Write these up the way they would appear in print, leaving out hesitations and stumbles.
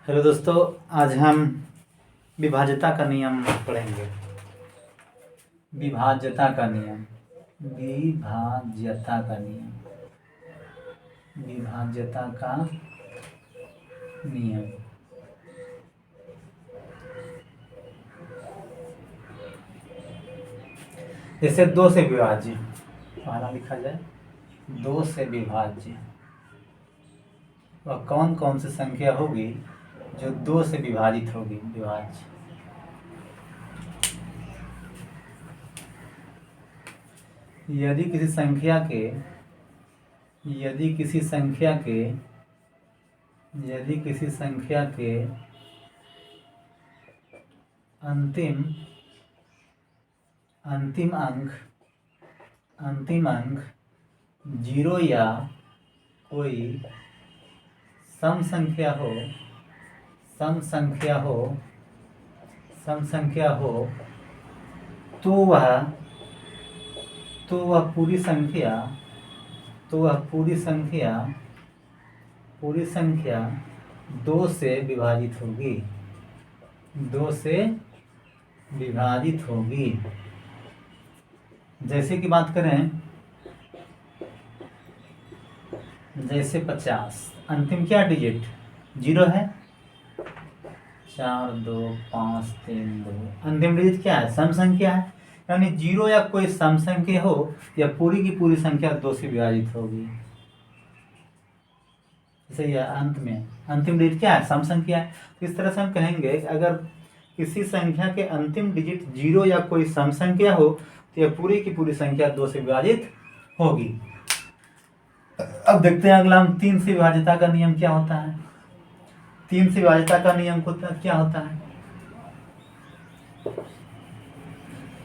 Hello दोस्तों, आज हम विभाज्यता का नियम पढ़ेंगे। विभाज्यता का नियम, विभाज्यता का नियम, विभाज्यता का नियम। जैसे दो से विभाज्य, पहला लिखा जाए दो से विभाज्य, वह कौन कौन सी संख्या होगी जो दो से विभाजित होगी। विभाज्य यदि किसी संख्या के यदि किसी संख्या के अंतिम अंक 0 या कोई सम संख्या हो तो वह पूरी संख्या 2 से विभाजित होगी। जैसे कि बात करें, जैसे 50, अंतिम क्या डिजिट 0 है, 4 2 5 3 2, अंतिम डिजिट क्या है, सम संख्या है। यानी 0 या कोई सम संख्या हो या पूरी की पूरी संख्या 2 से विभाजित होगी। जैसे यह अंत में अंतिम डिजिट क्या है, सम संख्या है। तो इस तरह से हम कहेंगे कि अगर किसी संख्या के अंतिम डिजिट 0 या कोई सम संख्या हो तो यह पूरी की पूरी संख्या 2 से विभाजित होगी। अब देखते हैं अगला, हम 3 से विभाज्यता का नियम क्या होता है। 3 से विभाज्यता का नियम क्या होता है।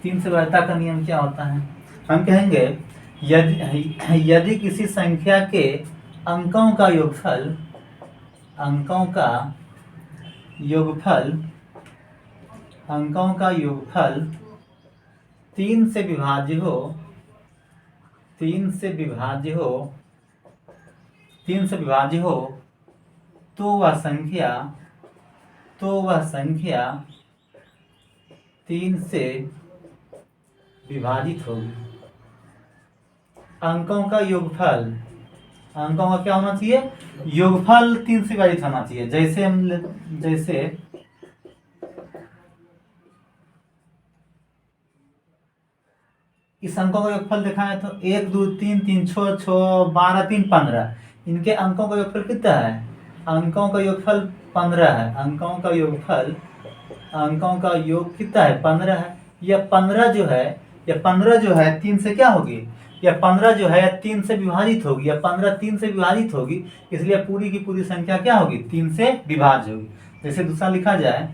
3 से विभाज्यता का नियम क्या होता है, हम कहेंगे यदि किसी संख्या के अंकों का योगफल 3 से विभाज्य हो तो वह संख्या 3 से विभाजित होगी। अंकों का क्या होना चाहिए, योगफल 3 से विभाजित होना चाहिए। जैसे इस अंकों का योगफल देखा है तो 1 2 3 3 6 6 12 3 15, इनके अंकों का योगफल कितना है, अंकों का योगफल 15 है। अंकों का योग कितना है, 15 है। यह 15 जो है 3 से क्या होगी, यह 15 जो है 3 से विभाजित होगी। यह 15 3 से विभाजित होगी, इसलिए पूरी की पूरी संख्या क्या होगी, 3 से विभाज्य होगी। जैसे दूसरा लिखा जाए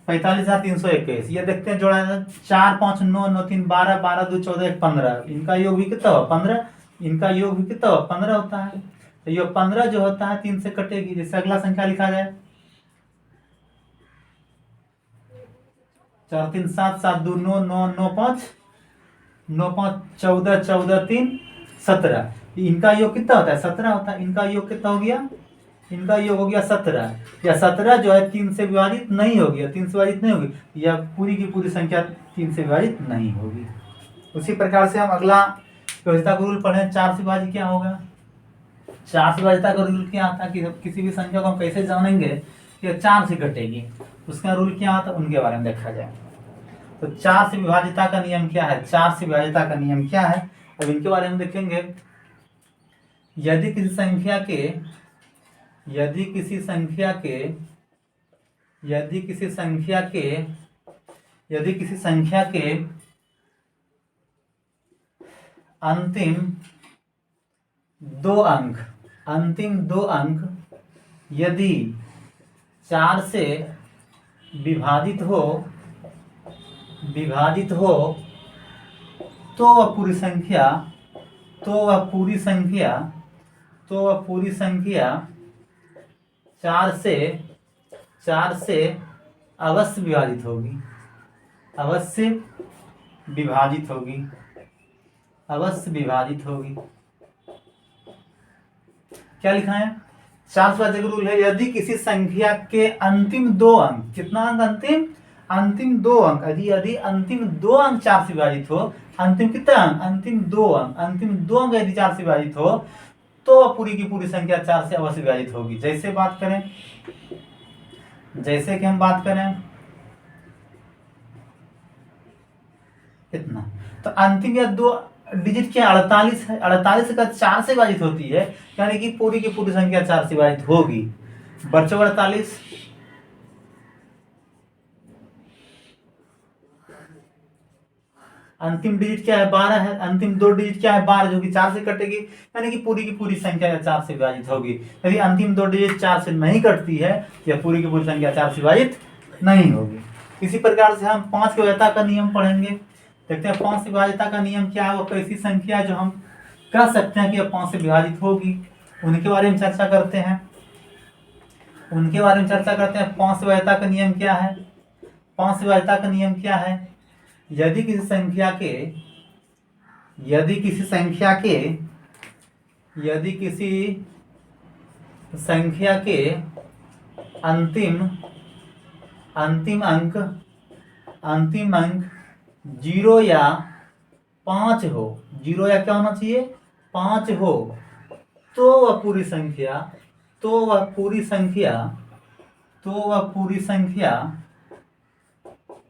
45,321, ये देखते हैं जोड़ा 4 5 9 9 3 12 12 2 14 1 15, इनका योग भी कितना हो 15, इनका योग भी कितना हो 15 होता है। तो ये 15 जो होता है 3 से कटेगी। जैसे अगला संख्या लिखा जाए 4 3 7 7 2 9 9 9 5 9 5 14 14 3 17, इनका योग कितना होता है 17 होता है। इनका योग कितना हो गया, इनका योग हो गया 17। या 17 जो है 3 से विभाजित नहीं होगी, 3 से विभाजित नहीं होगी, या पूरी की पूरी संख्या 3 से विभाजित नहीं होगी। उसी प्रकार से हम अगला विभाज्यता का रूल पढ़ें। 4 से विभाज्य क्या होगा, 4 से विभाज्यता का रूल क्या आता है कि किसी भी संख्या को हम कैसे जानेंगे कि 4 से घटेगी, उसका रूल क्या आता है, उनके बारे में देखा जाए। तो 4 से विभाज्यता का नियम क्या है, 4 से विभाज्यता का नियम क्या है, अब इनके बारे में देखेंगे। यदि किसी संख्या के अंतिम दो अंक यदि 4 से विभाजित हो तो वह पूरी संख्या 4 से अवश्य विभाजित होगी। क्या लिखा है, 4 से विभाज्य का रूल है, यदि किसी संख्या के अंतिम 2 अंक, कितना अंक अंतिम, अंतिम 2 अंक, यदि अंतिम 2 अंक 4 से विभाजित हो, अंतिम कितना अंक, अंतिम 2 अंक, अंतिम 2 अंक यदि 4 से विभाजित हो तो पूरी की पूरी संख्या 4 से अवश्य विभाजित होगी। जैसे बात करें, जैसे कि हम बात करें कितना, तो अंतिम या 2 डिजिट क्या 48 है, 48 का 4 से विभाजित होती है, यानी कि पूरी की पूरी संख्या 4 से विभाजित होगी। बच्चों 48, अंतिम डिजिट क्या है 12 है, अंतिम 2 डिजिट क्या है 12 जो कि 4 से कटेगी, यानी कि पूरी की पूरी संख्या 4 से विभाजित होगी। यदि अंतिम 2 डिजिट 4 से नहीं कटती है तो यह पूरी की पूरी संख्या 4 से विभाजित नहीं होगी। इसी प्रकार से हम 5 की वैधता का नियम पढ़ेंगे। देखते हैं 5 की वैधता का नियम क्या है, वो कैसी संख्या जो हम कह सकते हैं कि यह 5 से विभाजित होगी, उनके बारे में चर्चा करते हैं। 5 की वैधता का नियम क्या है, 5 की वैधता का नियम क्या है, यदि किसी संख्या के अंतिम अंक 0 या 5 हो, 0 या क्या होना चाहिए 5 हो, तो वह पूरी संख्या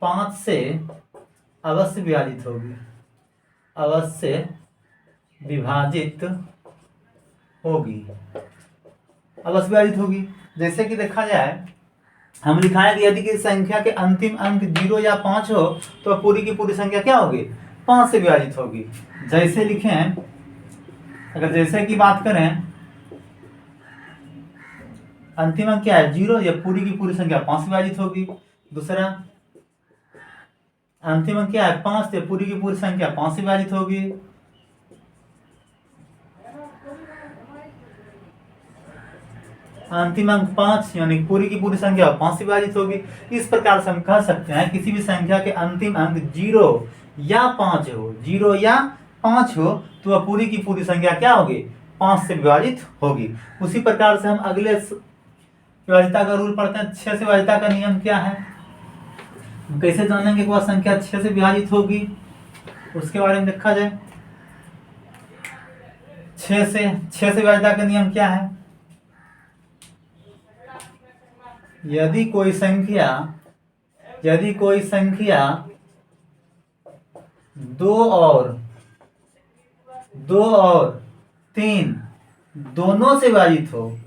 5 से अवश्य विभाजित होगी। जैसे कि देखा जाए, हम लिखाएं कि यदि किसी संख्या के अंतिम अंक 0 या 5 हो तो पूरी की पूरी संख्या क्या होगी 5 से विभाजित होगी। जैसे लिखें, अगर जैसे की बात करें, अंतिम अंक क्या है 0, या पूरी की पूरी संख्या 5 से विभाजित होगी। दूसरा, अंतिम अंक क्या है 5, तो पूरी की पूरी संख्या 5 से विभाजित होगी। अंतिम अंक 5 यानी पूरी की पूरी संख्या 5 से विभाजित होगी। इस प्रकार से हम कह सकते हैं किसी भी संख्या के अंतिम अंक 0 या 5 हो तो वह पूरी की पूरी संख्या क्या होगी 5 से विभाजित होगी। उसी प्रकार से हम अगले विभाज्यता का रूल पढ़ते हैं। 6 से विभाज्यता का नियम क्या है, कैसे जानेंगे कि वह संख्या 6 से विभाजित होगी, उसके बारे में देखा जाए। 6 से विभाज्यता का नियम क्या है, यदि कोई संख्या 2 और 3 दोनों से विभाजित हो,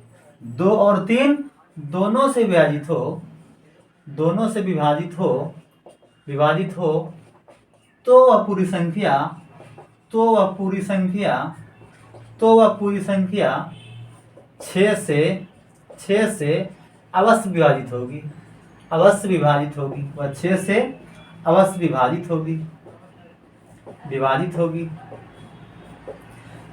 2 और 3 दोनों से विभाजित हो तो वह पूरी संख्या 6 से अवश्य विभाजित होगी। वह 6 से अवश्य विभाजित होगी।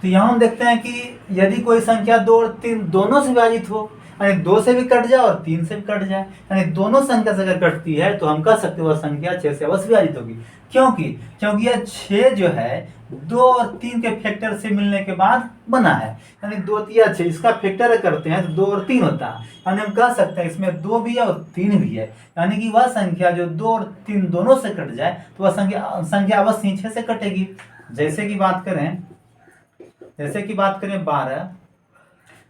तो यहाँ हम देखते हैं कि यदि कोई संख्या 2 और 3 दोनों से विभाजित हो, यानी 2 से भी कट जाए और 3 से भी कट जाए, यानी दोनों संख्या से अगर कटती है तो हम कह सकते हैं वह संख्या 6 से अवश्य विभाजित होगी। क्योंकि यह 6 जो है 2 और 3 के फैक्टर से मिलने के बाद बना है, यानी 2 या 6 इसका फैक्टर करते हैं तो 2 और 3 होता है, यानी हम कह सकते हैं इसमें 2 भी है और 3 भी है, यानी कि वह संख्या जो 2 और 3 दोनों से कट जाए तो वह संख्या अवश्य 6 से कटेगी। जैसे कि बात करें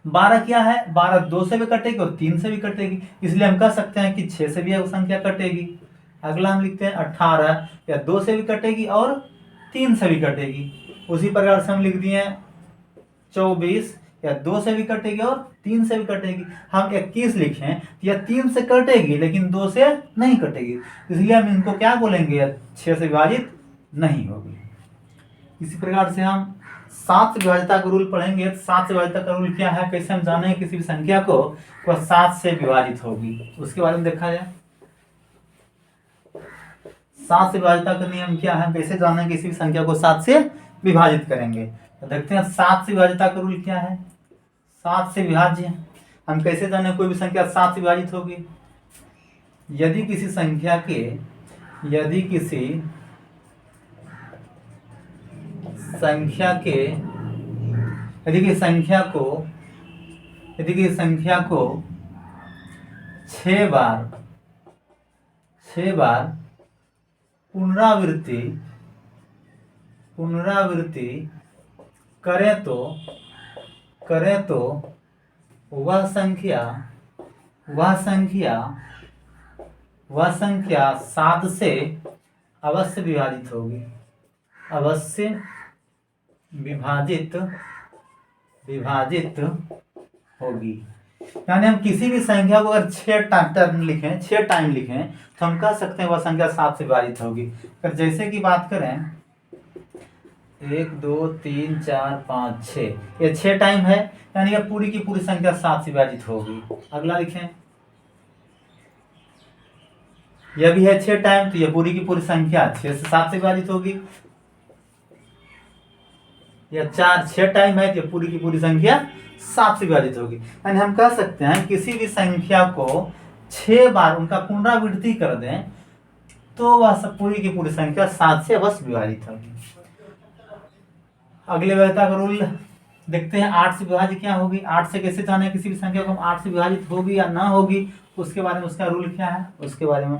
12 क्या है, 12 2 से भी कटेगी और 3 से भी कटेगी, इसलिए हम कह सकते हैं कि 6 से भी वो संख्या कटेगी। अगला हम लिखते हैं 18, या 2 से भी कटेगी और 3 से भी कटेगी। उसी प्रकार से हम लिख दिए 24, या 2 से भी कटेगी और 3 से भी कटेगी। हम 21 लिखें, या 3 से कटेगी लेकिन 2 से नहीं कटेगी, इसलिए हम इनको क्या बोलेंगे 6 से विभाजित नहीं होगी। इसी प्रकार से हम 7 से विभाज्यता का रूल पढ़ेंगे। 7 से विभाज्यता का रूल क्या है, कैसे हम जानेंगे किसी भी संख्या को वह 7 से विभाजित होगी, उसके बारे में देखा जाए। 7 से विभाज्यता का नियम क्या है, कैसे जानेंगे किसी भी संख्या को 7 से विभाजित करेंगे। तो देखते हैं 7 से विभाज्यता का रूल क्या है। 7 से विभाज्य हम कैसे जाने कोई भी संख्या 7 से विभाजित होगी, यदि किसी संख्या को यदि किसी संख्या को 6 बार पुनरावृत्ति करें तो वह संख्या 7 से अवश्य विभाजित होगी। यानी हम किसी भी संख्या को अगर 6 टाइम लिखें तो हम कह सकते हैं वह संख्या 7 से विभाजित होगी। अगर जैसे कि बात करें 1 2 3 4 5 6, ये 6 टाइम है, यानी यह पूरी की पूरी संख्या 7 से विभाजित होगी। अगला लिखें, यह भी है 6 टाइम, तो यह पूरी की पूरी संख्या 6 से 7 से विभाजित होगी। यह 6 टाइम है, तो पूरी की पूरी संख्या 7 से विभाजित होगी। यानी हम कह सकते हैं किसी भी संख्या को 6 बार उनका पुनरावृत्ति कर दें तो वह पूरी की पूरी संख्या 7 से अवश्य विभाजित होगी। अगले वैधता का रूल देखते हैं। 8 से विभाजित क्या होगी, 8 से कैसे जाने किसी भी संख्या को 8 से विभाजित होगी या ना होगी, उसके बारे में उसका रूल क्या है, उसके बारे में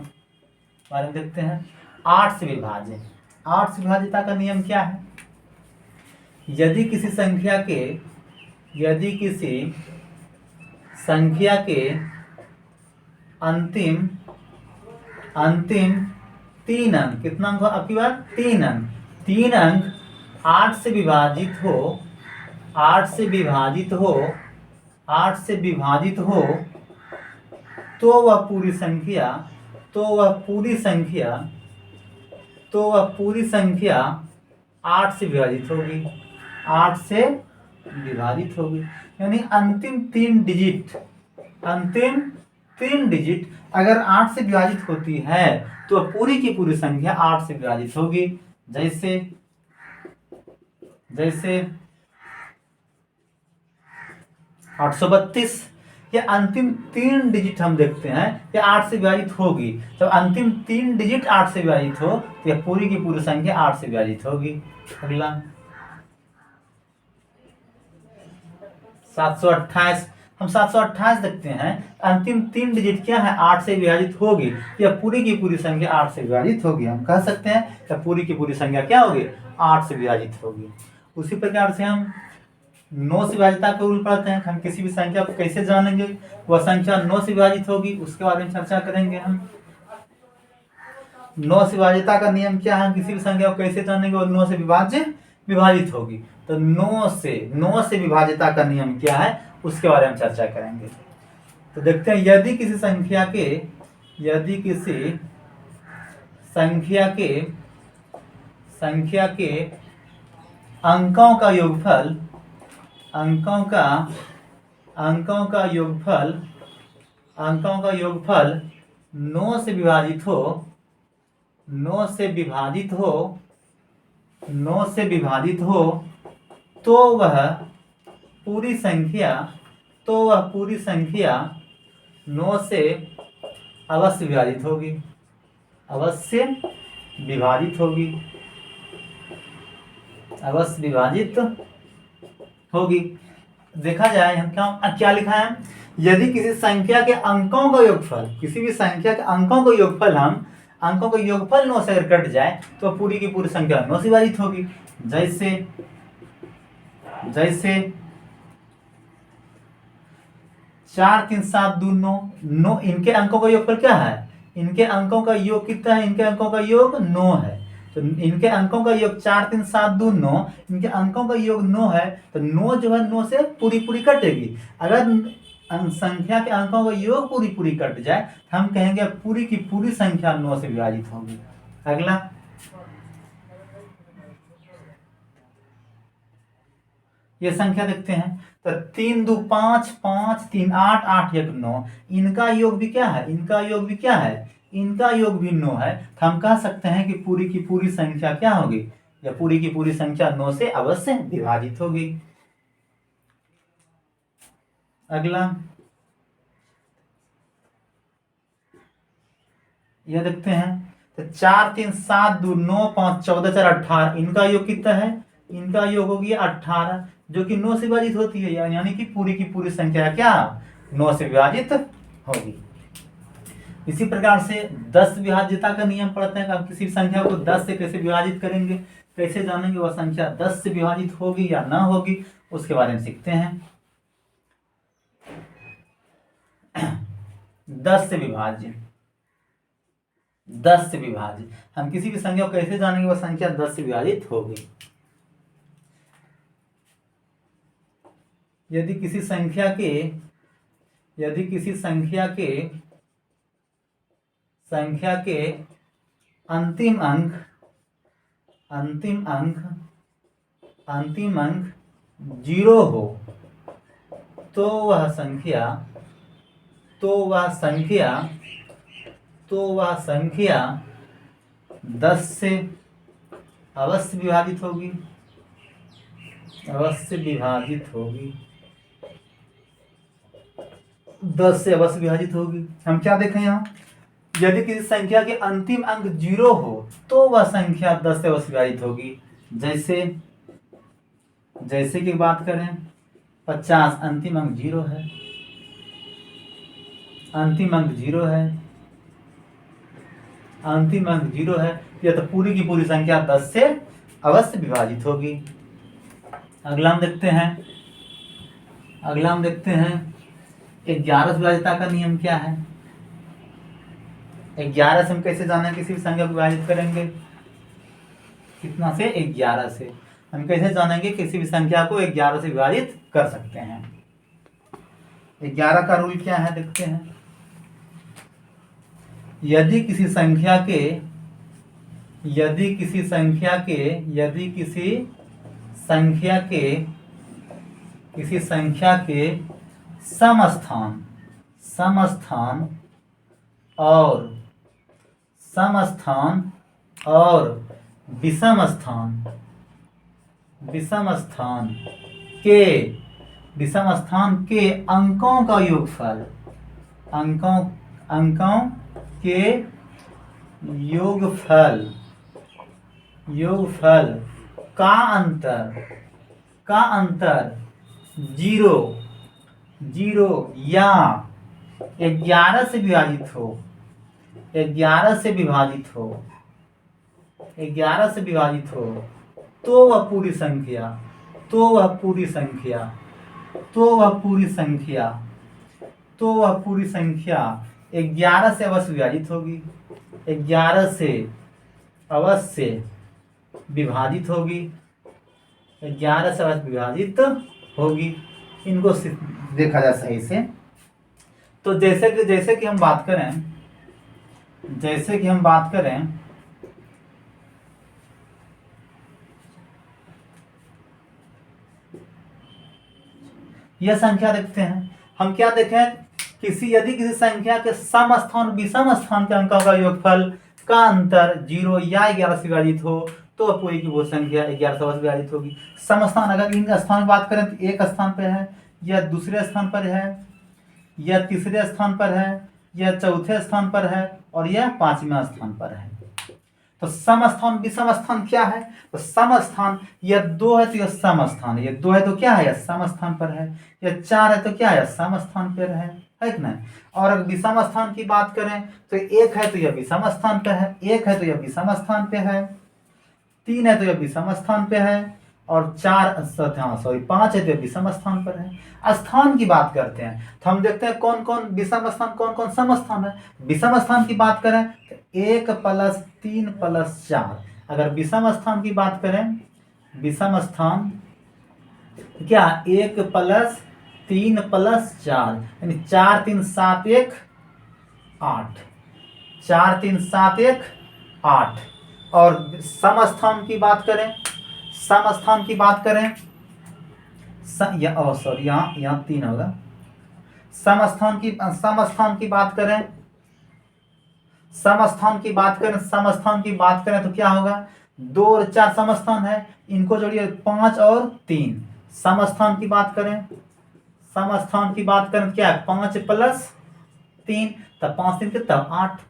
देखते हैं। 8 से विभाजिता का नियम क्या है, यदि किसी संख्या के अंतिम 3 अंक, कितना अंक आपकी बात, 3 अंक 8 से विभाजित हो तो वह पूरी संख्या 8 से विभाजित होगी। यानी अंतिम 3 डिजिट अगर 8 से विभाजित होती है तो पूरी की पूरी संख्या 8 से विभाजित होगी। जैसे 832, ये अंतिम 3 डिजिट हम देखते हैं कि 8 से विभाजित होगी। जब अंतिम 3 डिजिट 8 से विभाजित हो तो यह पूरी की पूरी संख्या 8 से विभाजित होगी। अगला 728, हम 728 देखते हैं, अंतिम 3 डिजिट क्या है, 8 से विभाजित होगी, यह पूरी की पूरी संख्या 8 से विभाजित होगी। हम कह सकते हैं कि पूरी की पूरी संख्या क्या होगी, 8 से विभाजित होगी। उसी प्रकार से हम 9 से विभाजिता का रूल पढ़ते हैं। हम किसी भी संख्या को कैसे जानेंगे, वह संख्या 9 से विभाजित होगी, उसके बारे में चर्चा करेंगे। हम 9 से विभाजिता का नियम क्या है, किसी भी संख्या को कैसे जानेंगे, वह 9 से विभाजित होगी। तो 9 से विभाजिता का नियम क्या है, उसके बारे में चर्चा करेंगे। तो देखते हैं, यदि किसी संख्या के अंकों का योगफल 9 से विभाजित हो तो वह पूरी संख्या 9 से अवश्य विभाजित होगी। देखा जाए हम क्या लिखा है, यदि किसी संख्या के अंकों का योगफल, किसी भी संख्या के अंकों का योगफल, हम अंकों का योगफल 9 से अगर कट जाए तो पूरी की पूरी संख्या 9 से विभाजित होगी। जैसे 4 3 7 2 9, इनके अंकों का योगफल क्या है, इनके अंकों का योग कितना है, इनके अंकों का योग 9 है। तो इनके अंकों का योग 4 3 7 2 9, इनके अंकों का योग 9 है, तो 9 जो है 9 से पूरी कटेगी। अगर संख्या के अंकों का योग पूरी कट जाए तो हम कहेंगे पूरी की पूरी संख्या 9 से विभाजित होगी। अगला ये संख्या देखते हैं, तो 3 2 5 5 3 8 8 1 9, इनका योग भी क्या है, इनका योग भी 9 है। तो हम कह सकते हैं कि पूरी की पूरी संख्या क्या होगी, या पूरी की पूरी संख्या 9 से अवश्य विभाजित होगी। अगला यह देखते हैं, तो 4 3 7 2 9 5 14 4 18, इनका योग कितना है, इनका योग हो गया 18, जो कि 9 से विभाजित होती है, यानी कि पूरी की पूरी संख्या क्या 9 से विभाजित होगी। इसी प्रकार से 10 विभाज्यता का नियम पढ़ते हैं। अब किसी संख्या को 10 से कैसे विभाजित करेंगे, कैसे जानेंगे वह संख्या 10 से विभाजित होगी या ना होगी, उसके बारे में सीखते हैं। 10 से विभाज्य, 10 से विभाज्य, हम किसी भी संख्या को कैसे जानेंगे वह संख्या 10 से विभाजित होगी। यदि किसी संख्या के अंतिम अंक 0 हो तो वह संख्या 10 से अवश्य विभाजित होगी, 10 से अवश्य विभाजित होगी। हम क्या देखें यहाँ, यदि किसी संख्या के अंतिम अंक 0 हो तो वह संख्या 10 से अवश्य विभाजित होगी। जैसे कि बात करें 50, अंतिम अंक 0 है, अंतिम अंक 0 है, यह तो पूरी की पूरी संख्या 10 से अवश्य विभाजित होगी। अगला हम देखते हैं 11 से विभाज्यता का नियम क्या है। 11 से हम कैसे जाने किसी भी संख्या को विभाजित करेंगे, कितना से 11 से, हम कैसे जानेंगे किसी भी संख्या को 11 से विभाजित कर सकते हैं। 11 का रूल क्या है देखते हैं। यदि किसी संख्या के समस्थान और विषम स्थान के अंकों का योगफल, अंकों के योगफल का अंतर 0 या 11 से विभाजित हो, 11 से विभाजित हो तो वह पूरी संख्या 11 से अवश्य विभाजित होगी, 11 से अवश्य विभाजित होगी। इनको देखा जाए सही से। तो जैसे कि हम बात करें यह संख्या देखते हैं। हम क्या देखें, यदि किसी संख्या के समस्थान विषम स्थान के अंकों का योगफल का अंतर 0 या 11 से विभाजित हो तो पूरी की वो संख्या 11 से विभाजित होगी। समस्थान, अगर इन स्थान की बात करें तो एक स्थान पर है, या दूसरे स्थान पर है, या तीसरे स्थान पर है, या चौथे स्थान पर है, और यह 5वें स्थान पर है। तो समस्थान विषम स्थान क्या है, तो समस्थान यह 2 है तो यह समस्थान, यह 2 है तो क्या है, यह समस्थान पर है, यह 4 है तो क्या है, समस्थान पर है कि नहीं। और अगर विषम स्थान की बात करें तो 1 है तो यह विषम स्थान पे है, 1 है तो यह विषम स्थान पे है, 3 है तो यह विषम स्थान पे है, और 5 है तो यह विषम स्थान पर है। स्थान की बात करते हैं तो हम देखते हैं कौन कौन विषम स्थान, कौन कौन समस्थान है। विषम स्थान की बात करें तो 1 + 3 + 4। अगर विषम स्थान की बात करें, विषम स्थान क्या 1 + 3 + 4, यानी 4 3 7 1 8, 4 3 7 1 8। और समस्थान की बात करें, यहाँ 3 होगा। समस्थान की बात करें तो क्या होगा, 2 और 4 समस्थान है, इनको जोड़िए 5 और 3। समस्थान की बात करें क्या है, 5 + 3, तब 5 3 कितना 8।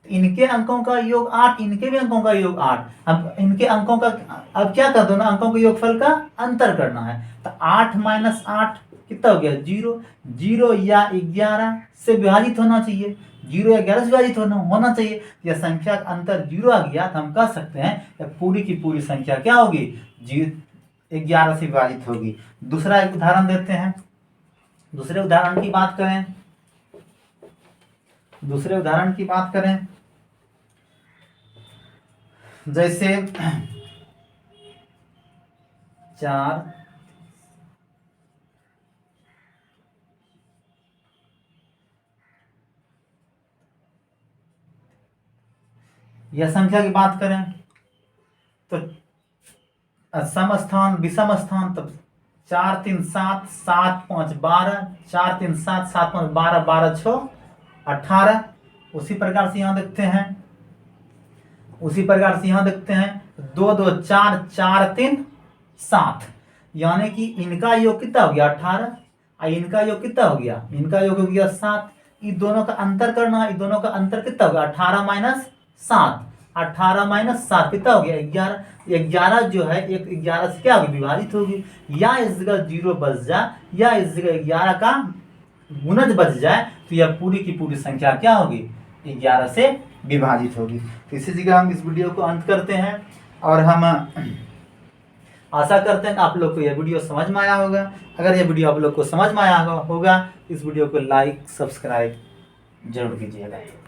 इनके अंकों का योग 8, इनके भी अंकों का योग 8। अब इनके अंकों का, अब क्या कर दो ना, अंकों के योगफल का अंतर करना है। तो 8 माइनस 8 कितना हो गया? 0। 0 या 11 से विभाजित होना चाहिए, 0 या 11 से विभाजित होना चाहिए। यह संख्या का अंतर 0 आ गया तो हम कह सकते हैं पूरी की पूरी संख्या क्या होगी? 11 से विभाजित होगी। दूसरा एक उदाहरण देते हैं। दूसरे उदाहरण की बात करें, जैसे 4 यह संख्या की बात करें तो सम स्थान विषम स्थान, तब 4 3 7 7 5 12, 4 3 7 7 5 12, 12 6 18। उसी प्रकार से यहाँ देखते हैं 2 2 4 4 3 7, यानी कि इनका योग कितना हो गया? 18 और इनका योग कितना हो गया? इनका योग हो गया 7। इन दोनों का अंतर करना है, इन दोनों का अंतर कितना होगा? 18 माइनस 7, 18 माइनस 7 कितना हो गया? 11। 11 जो है एक 11 से क्या होगी? विभाजित होगी। या इस जगह 0 बच जाए या इस जगह 11 का गुणज बच जाए तो यह पूरी की पूरी संख्या क्या होगी? 11 से विभाजित होगी। तो इसी जगह हम इस वीडियो को अंत करते हैं और हम आशा करते हैं आप लोग को यह वीडियो समझ में आया होगा। अगर यह वीडियो आप लोग को समझ में आया होगा, इस वीडियो को लाइक सब्सक्राइब जरूर कीजिएगा।